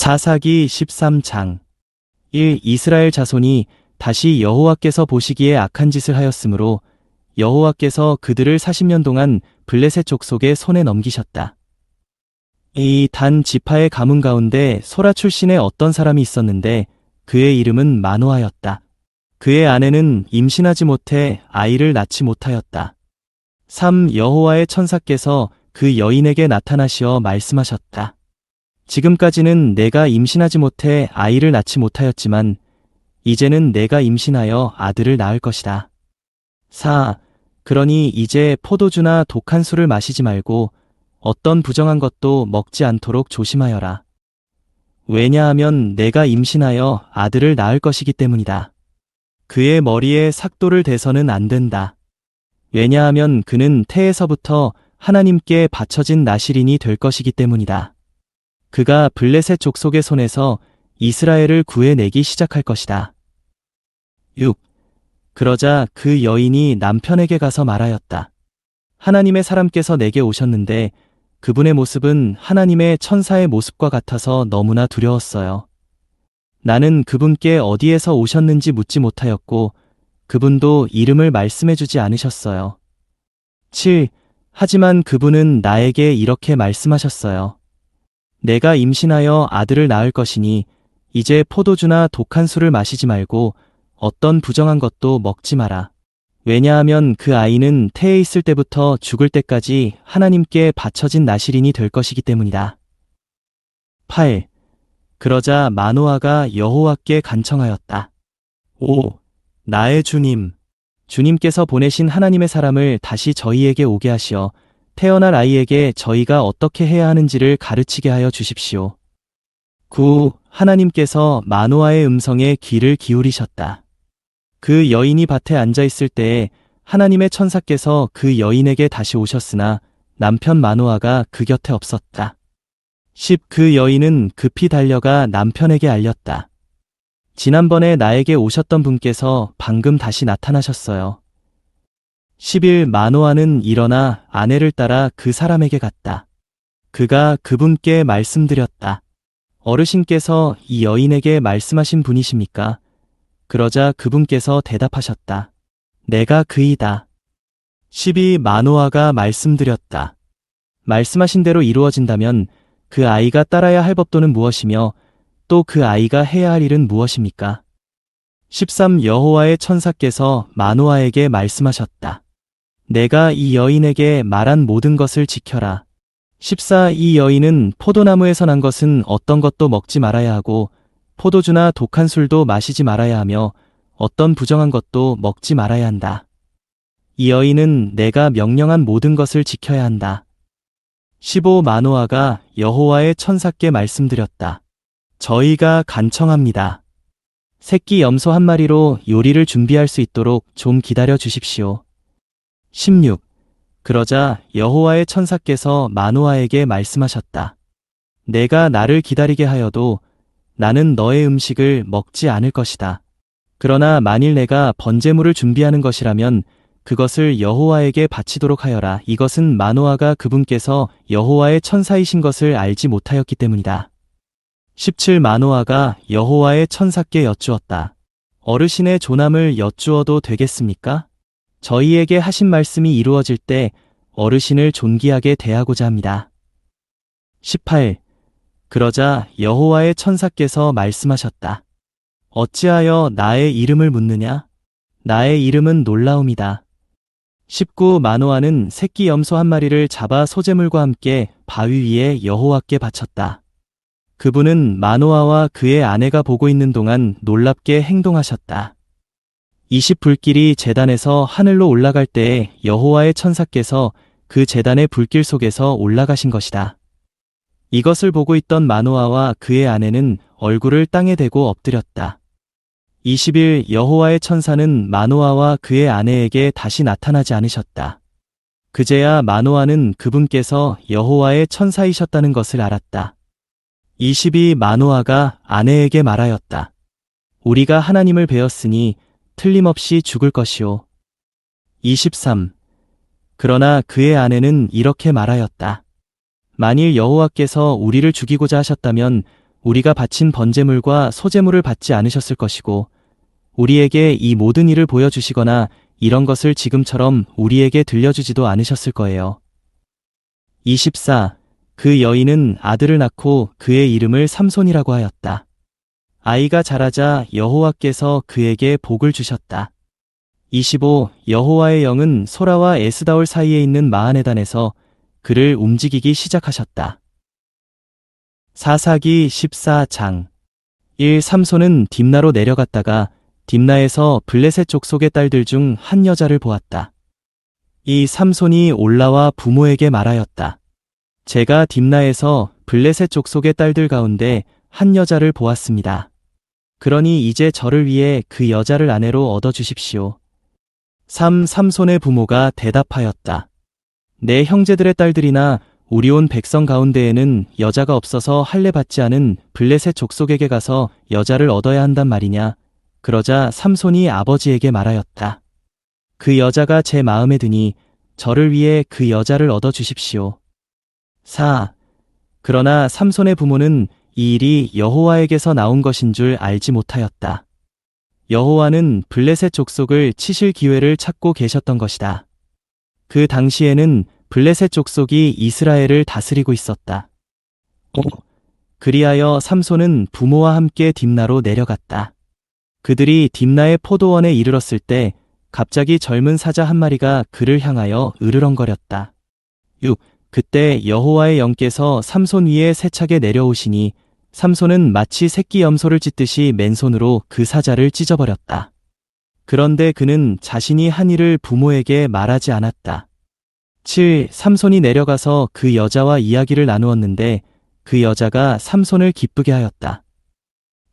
사사기 13장 1. 이스라엘 자손이 다시 여호와께서 보시기에 악한 짓을 하였으므로 여호와께서 그들을 40년 동안 블레셋 족속의 손에 넘기셨다. 이 단 지파의 가문 가운데 소라 출신의 어떤 사람이 있었는데 그의 이름은 마노아였다. 그의 아내는 임신하지 못해 아이를 낳지 못하였다. 3. 여호와의 천사께서 그 여인에게 나타나시어 말씀하셨다. 지금까지는 내가 임신하지 못해 아이를 낳지 못하였지만 이제는 내가 임신하여 아들을 낳을 것이다. 4. 그러니 이제 포도주나 독한 술을 마시지 말고 어떤 부정한 것도 먹지 않도록 조심하여라. 왜냐하면 내가 임신하여 아들을 낳을 것이기 때문이다. 그의 머리에 삭도를 대서는 안 된다. 왜냐하면 그는 태에서부터 하나님께 바쳐진 나실인이 될 것이기 때문이다. 그가 블레셋 족속의 손에서 이스라엘을 구해내기 시작할 것이다. 6. 그러자 그 여인이 남편에게 가서 말하였다. 하나님의 사람께서 내게 오셨는데 그분의 모습은 하나님의 천사의 모습과 같아서 너무나 두려웠어요. 나는 그분께 어디에서 오셨는지 묻지 못하였고 그분도 이름을 말씀해주지 않으셨어요. 7. 하지만 그분은 나에게 이렇게 말씀하셨어요. 내가 임신하여 아들을 낳을 것이니 이제 포도주나 독한 술을 마시지 말고 어떤 부정한 것도 먹지 마라. 왜냐하면 그 아이는 태에 있을 때부터 죽을 때까지 하나님께 바쳐진 나실인이 될 것이기 때문이다. 8. 그러자 마노아가 여호와께 간청하였다. 5. 나의 주님, 주님께서 보내신 하나님의 사람을 다시 저희에게 오게 하시어 태어날 아이에게 저희가 어떻게 해야 하는지를 가르치게 하여 주십시오. 9. 하나님께서 마노아의 음성에 귀를 기울이셨다. 그 여인이 밭에 앉아 있을 때에 하나님의 천사께서 그 여인에게 다시 오셨으나 남편 마노아가 그 곁에 없었다. 10. 그 여인은 급히 달려가 남편에게 알렸다. 지난번에 나에게 오셨던 분께서 방금 다시 나타나셨어요. 11. 마노아는 일어나 아내를 따라 그 사람에게 갔다. 그가 그분께 말씀드렸다. 어르신께서 이 여인에게 말씀하신 분이십니까? 그러자 그분께서 대답하셨다. 내가 그이다. 12. 마노아가 말씀드렸다. 말씀하신 대로 이루어진다면 그 아이가 따라야 할 법도는 무엇이며 또 그 아이가 해야 할 일은 무엇입니까? 13. 여호와의 천사께서 마노아에게 말씀하셨다. 내가 이 여인에게 말한 모든 것을 지켜라. 14. 이 여인은 포도나무에서 난 것은 어떤 것도 먹지 말아야 하고 포도주나 독한 술도 마시지 말아야 하며 어떤 부정한 것도 먹지 말아야 한다. 이 여인은 내가 명령한 모든 것을 지켜야 한다. 15. 마노아가 여호와의 천사께 말씀드렸다. 저희가 간청합니다. 새끼 염소 한 마리로 요리를 준비할 수 있도록 좀 기다려 주십시오. 16. 그러자 여호와의 천사께서 마노아에게 말씀하셨다. 내가 나를 기다리게 하여도 나는 너의 음식을 먹지 않을 것이다. 그러나 만일 내가 번제물을 준비하는 것이라면 그것을 여호와에게 바치도록 하여라. 이것은 마노아가 그분께서 여호와의 천사이신 것을 알지 못하였기 때문이다. 17. 마노아가 여호와의 천사께 여쭈었다. 어르신의 조남을 여쭈어도 되겠습니까? 저희에게 하신 말씀이 이루어질 때 어르신을 존귀하게 대하고자 합니다. 18. 그러자 여호와의 천사께서 말씀하셨다. 어찌하여 나의 이름을 묻느냐? 나의 이름은 놀라움이다. 19. 마노아는 새끼 염소 한 마리를 잡아 소재물과 함께 바위 위에 여호와께 바쳤다. 그분은 마노아와 그의 아내가 보고 있는 동안 놀랍게 행동하셨다. 20. 불길이 제단에서 하늘로 올라갈 때에 여호와의 천사께서 그 제단의 불길 속에서 올라가신 것이다. 이것을 보고 있던 마노아와 그의 아내는 얼굴을 땅에 대고 엎드렸다. 20일 여호와의 천사는 마노아와 그의 아내에게 다시 나타나지 않으셨다. 그제야 마노아는 그분께서 여호와의 천사이셨다는 것을 알았다. 22. 마노아가 아내에게 말하였다. 우리가 하나님을 배웠으니 틀림없이 죽을 것이오. 23. 그러나 그의 아내는 이렇게 말하였다. 만일 여호와께서 우리를 죽이고자 하셨다면 우리가 바친 번제물과 소제물을 받지 않으셨을 것이고 우리에게 이 모든 일을 보여주시거나 이런 것을 지금처럼 우리에게 들려주지도 않으셨을 거예요. 24. 그 여인은 아들을 낳고 그의 이름을 삼손이라고 하였다. 아이가 자라자 여호와께서 그에게 복을 주셨다. 25. 여호와의 영은 소라와 에스다올 사이에 있는 마하네단에서 그를 움직이기 시작하셨다. 사사기 14장 1. 삼손은 딥나로 내려갔다가 딥나에서 블레셋 족속의 딸들 중 한 여자를 보았다. 이 삼손이 올라와 부모에게 말하였다. 제가 딥나에서 블레셋 족속의 딸들 가운데 한 여자를 보았습니다. 그러니 이제 저를 위해 그 여자를 아내로 얻어주십시오. 3. 삼손의 부모가 대답하였다. 내 형제들의 딸들이나 우리 온 백성 가운데에는 여자가 없어서 할례 받지 않은 블레셋 족속에게 가서 여자를 얻어야 한단 말이냐. 그러자 삼손이 아버지에게 말하였다. 그 여자가 제 마음에 드니 저를 위해 그 여자를 얻어주십시오. 4. 그러나 삼손의 부모는 이 일이 여호와에게서 나온 것인 줄 알지 못하였다. 여호와는 블레셋 족속을 치실 기회를 찾고 계셨던 것이다. 그 당시에는 블레셋 족속이 이스라엘을 다스리고 있었다. 5. 그리하여 삼손은 부모와 함께 딥나로 내려갔다. 그들이 딥나의 포도원에 이르렀을 때 갑자기 젊은 사자 한 마리가 그를 향하여 으르렁거렸다. 6. 그때 여호와의 영께서 삼손 위에 세차게 내려오시니 삼손은 마치 새끼 염소를 찢듯이 맨손으로 그 사자를 찢어버렸다. 그런데 그는 자신이 한 일을 부모에게 말하지 않았다. 7. 삼손이 내려가서 그 여자와 이야기를 나누었는데 그 여자가 삼손을 기쁘게 하였다.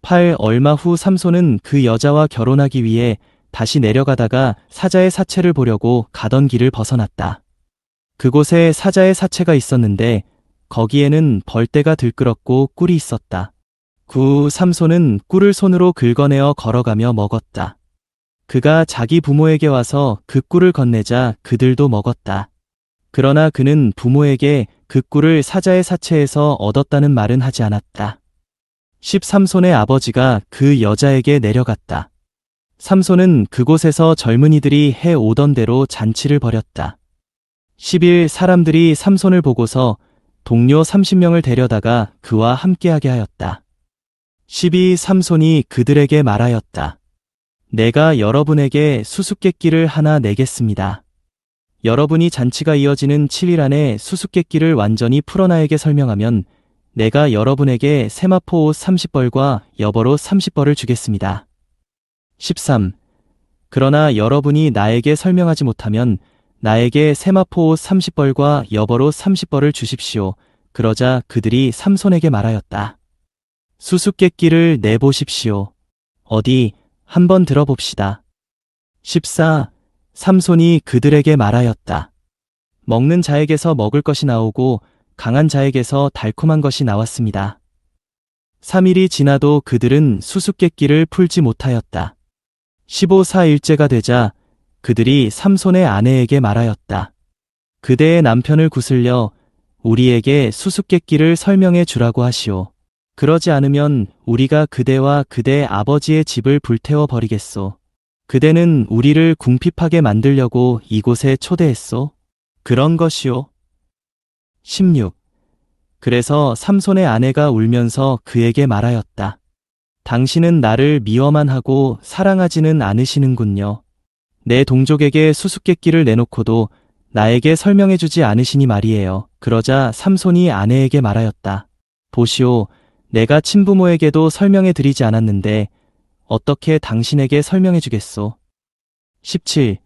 8. 얼마 후 삼손은 그 여자와 결혼하기 위해 다시 내려가다가 사자의 사체를 보려고 가던 길을 벗어났다. 그곳에 사자의 사체가 있었는데 거기에는 벌떼가 들끓었고 꿀이 있었다. 9. 삼손은 꿀을 손으로 긁어내어 걸어가며 먹었다. 그가 자기 부모에게 와서 그 꿀을 건네자 그들도 먹었다. 그러나 그는 부모에게 그 꿀을 사자의 사체에서 얻었다는 말은 하지 않았다. 10. 삼손의 아버지가 그 여자에게 내려갔다. 삼손은 그곳에서 젊은이들이 해 오던 대로 잔치를 벌였다. 11. 사람들이 삼손을 보고서 동료 30명을 데려다가 그와 함께하게 하였다. 12. 삼손이 그들에게 말하였다. 내가 여러분에게 수수께끼를 하나 내겠습니다. 여러분이 잔치가 이어지는 7일 안에 수수께끼를 완전히 풀어 나에게 설명하면 내가 여러분에게 세마포 옷 30벌과 여벌옷 30벌을 주겠습니다. 13. 그러나 여러분이 나에게 설명하지 못하면 나에게 세마포 옷 30벌과 여벌옷 30벌을 주십시오. 그러자 그들이 삼손에게 말하였다. 수수께끼를 내보십시오. 어디 한번 들어봅시다. 14. 삼손이 그들에게 말하였다. 먹는 자에게서 먹을 것이 나오고 강한 자에게서 달콤한 것이 나왔습니다. 3일이 지나도 그들은 수수께끼를 풀지 못하였다. 15사일째가 되자 그들이 삼손의 아내에게 말하였다. 그대의 남편을 구슬려 우리에게 수수께끼를 설명해 주라고 하시오. 그러지 않으면 우리가 그대와 그대 아버지의 집을 불태워 버리겠소. 그대는 우리를 궁핍하게 만들려고 이곳에 초대했소. 그런 것이오. 16. 그래서 삼손의 아내가 울면서 그에게 말하였다. 당신은 나를 미워만 하고 사랑하지는 않으시는군요. 내 동족에게 수수께끼를 내놓고도 나에게 설명해주지 않으시니 말이에요. 그러자 삼손이 아내에게 말하였다. 보시오, 내가 친부모에게도 설명해드리지 않았는데 어떻게 당신에게 설명해주겠소? 17.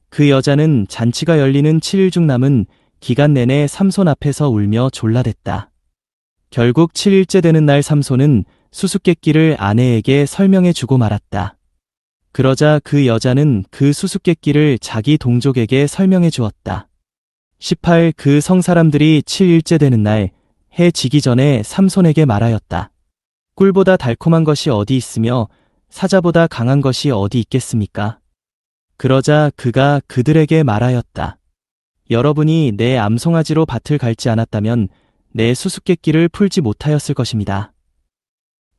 그 여자는 잔치가 열리는 7일 중 남은 기간 내내 삼손 앞에서 울며 졸라댔다. 결국 7일째 되는 날 삼손은 수수께끼를 아내에게 설명해주고 말았다. 그러자 그 여자는 그 수수께끼를 자기 동족에게 설명해 주었다. 18. 그 성사람들이 7일째 되는 날 해 지기 전에 삼손에게 말하였다. 꿀보다 달콤한 것이 어디 있으며 사자보다 강한 것이 어디 있겠습니까? 그러자 그가 그들에게 말하였다. 여러분이 내 암송아지로 밭을 갈지 않았다면 내 수수께끼를 풀지 못하였을 것입니다.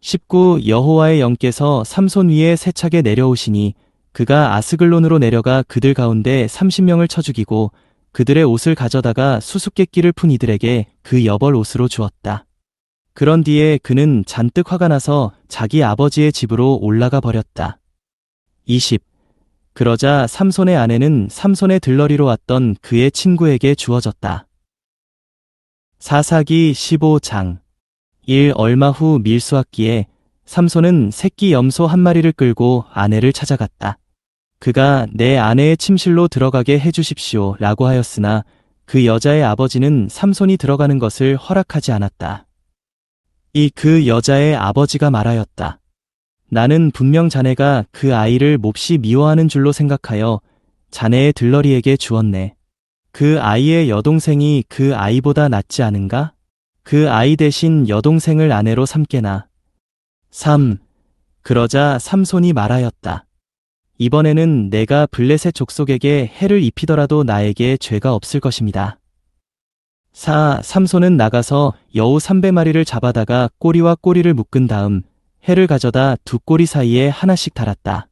19. 여호와의 영께서 삼손 위에 세차게 내려오시니 그가 아스글론으로 내려가 그들 가운데 30명을 쳐 죽이고 그들의 옷을 가져다가 수수께끼를 푼 이들에게 그 여벌 옷으로 주었다. 그런 뒤에 그는 잔뜩 화가 나서 자기 아버지의 집으로 올라가 버렸다. 20. 그러자 삼손의 아내는 삼손의 들러리로 왔던 그의 친구에게 주어졌다. 사사기 15장 1. 얼마 후 밀수학기에 삼손은 새끼 염소 한 마리를 끌고 아내를 찾아갔다. 그가 내 아내의 침실로 들어가게 해주십시오 라고 하였으나 그 여자의 아버지는 삼손이 들어가는 것을 허락하지 않았다. 그 여자의 아버지가 말하였다. 나는 분명 자네가 그 아이를 몹시 미워하는 줄로 생각하여 자네의 들러리에게 주었네. 그 아이의 여동생이 그 아이보다 낫지 않은가? 그 아이 대신 여동생을 아내로 삼게나. 3. 그러자 삼손이 말하였다. 이번에는 내가 블레셋 족속에게 해를 입히더라도 나에게 죄가 없을 것입니다. 4. 삼손은 나가서 여우 300마리를 잡아다가 꼬리와 꼬리를 묶은 다음 해를 가져다 두 꼬리 사이에 하나씩 달았다.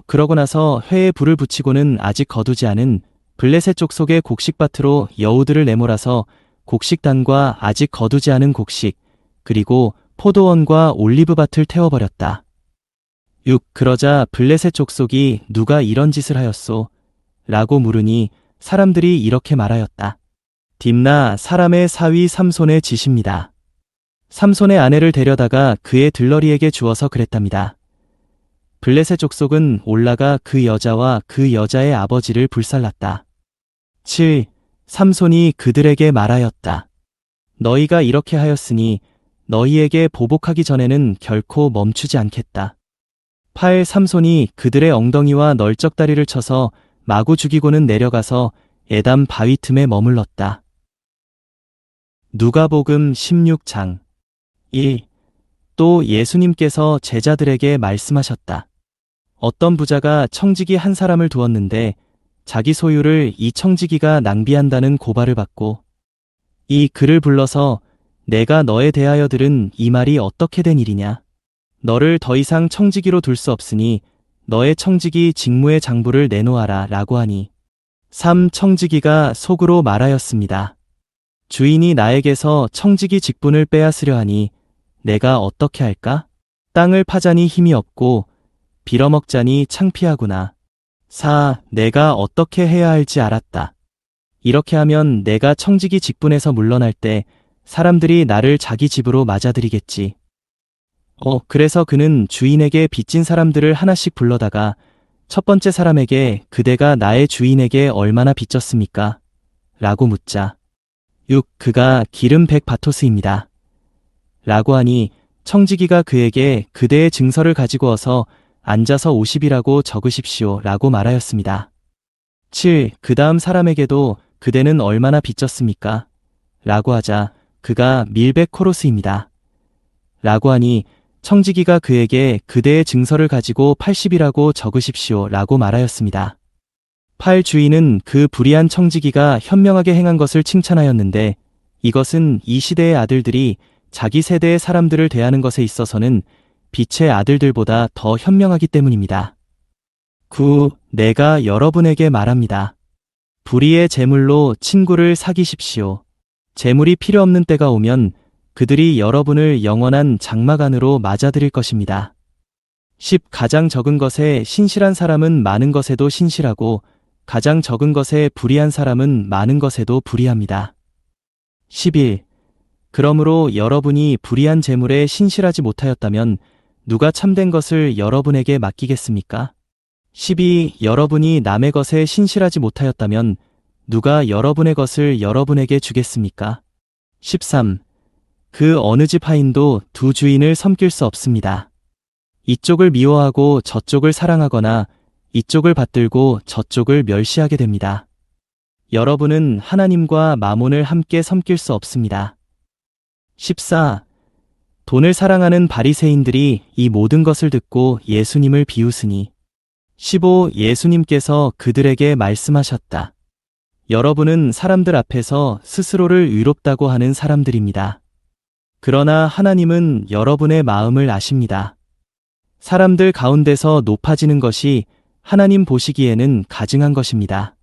그러고 나서 회에 불을 붙이고는 아직 거두지 않은 블레셋 족속의 곡식밭으로 여우들을 내몰아서 곡식단과 아직 거두지 않은 곡식, 그리고 포도원과 올리브밭을 태워버렸다. 6. 그러자 블레셋 족속이 누가 이런 짓을 하였소? 라고 물으니 사람들이 이렇게 말하였다. 딥나 사람의 사위 삼손의 짓입니다. 삼손의 아내를 데려다가 그의 들러리에게 주어서 그랬답니다. 블레셋 족속은 올라가 그 여자와 그 여자의 아버지를 불살랐다. 7. 삼손이 그들에게 말하였다. 너희가 이렇게 하였으니 너희에게 보복하기 전에는 결코 멈추지 않겠다. 8. 삼손이 그들의 엉덩이와 널쩍다리를 쳐서 마구 죽이고는 내려가서 에담 바위 틈에 머물렀다. 누가복음 16장 1. 또 예수님께서 제자들에게 말씀하셨다. 어떤 부자가 청지기 한 사람을 두었는데 자기 소유를 이 청지기가 낭비한다는 고발을 받고 그를 불러서 내가 너에 대하여 들은 이 말이 어떻게 된 일이냐? 너를 더 이상 청지기로 둘 수 없으니 너의 청지기 직무의 장부를 내놓아라 라고 하니 3. 청지기가 속으로 말하였습니다. 주인이 나에게서 청지기 직분을 빼앗으려 하니 내가 어떻게 할까? 땅을 파자니 힘이 없고 빌어먹자니 창피하구나. 4. 내가 어떻게 해야 할지 알았다. 이렇게 하면 내가 청지기 직분에서 물러날 때 사람들이 나를 자기 집으로 맞아들이겠지. 그래서 그는 주인에게 빚진 사람들을 하나씩 불러다가 첫 번째 사람에게 그대가 나의 주인에게 얼마나 빚졌습니까? 라고 묻자. 6. 그가 기름 100바토스입니다. 라고 하니 청지기가 그에게 그대의 증서를 가지고 와서 앉아서 50이라고 적으십시오 라고 말하였습니다. 7. 그 다음 사람에게도 그대는 얼마나 빚졌습니까? 라고 하자 그가 밀백 코로스입니다. 라고 하니 청지기가 그에게 그대의 증서를 가지고 80이라고 적으십시오 라고 말하였습니다. 8. 주인은 그 불의한 청지기가 현명하게 행한 것을 칭찬하였는데 이것은 이 시대의 아들들이 자기 세대의 사람들을 대하는 것에 있어서는 빛의 아들들보다 더 현명하기 때문입니다. 9. 내가 여러분에게 말합니다. 불의의 재물로 친구를 사귀십시오. 재물이 필요 없는 때가 오면 그들이 여러분을 영원한 장막 안으로 맞아들일 것입니다. 10. 가장 적은 것에 신실한 사람은 많은 것에도 신실하고 가장 적은 것에 불의한 사람은 많은 것에도 불의합니다. 11. 그러므로 여러분이 불의한 재물에 신실하지 못하였다면 누가 참된 것을 여러분에게 맡기겠습니까? 12. 여러분이 남의 것에 신실하지 못하였다면 누가 여러분의 것을 여러분에게 주겠습니까? 13. 그 어느 집 하인도 두 주인을 섬길 수 없습니다. 이쪽을 미워하고 저쪽을 사랑하거나 이쪽을 받들고 저쪽을 멸시하게 됩니다. 여러분은 하나님과 마몬을 함께 섬길 수 없습니다. 14. 돈을 사랑하는 바리새인들이 이 모든 것을 듣고 예수님을 비웃으니 15. 예수님께서 그들에게 말씀하셨다. 여러분은 사람들 앞에서 스스로를 의롭다고 하는 사람들입니다. 그러나 하나님은 여러분의 마음을 아십니다. 사람들 가운데서 높아지는 것이 하나님 보시기에는 가증한 것입니다.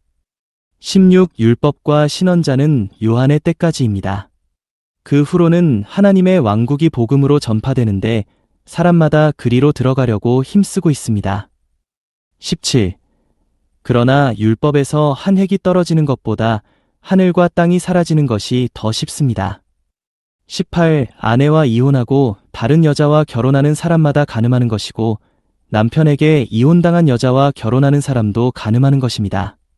16. 율법과 신언자는 요한의 때까지입니다. 그 후로는 하나님의 왕국이 복음으로 전파되는데 사람마다 그리로 들어가려고 힘쓰고 있습니다. 17. 그러나 율법에서 한 획이 떨어지는 것보다 하늘과 땅이 사라지는 것이 더 쉽습니다. 18. 아내와 이혼하고 다른 여자와 결혼하는 사람마다 간음하는 것이고 남편에게 이혼당한 여자와 결혼하는 사람도 간음하는 것입니다.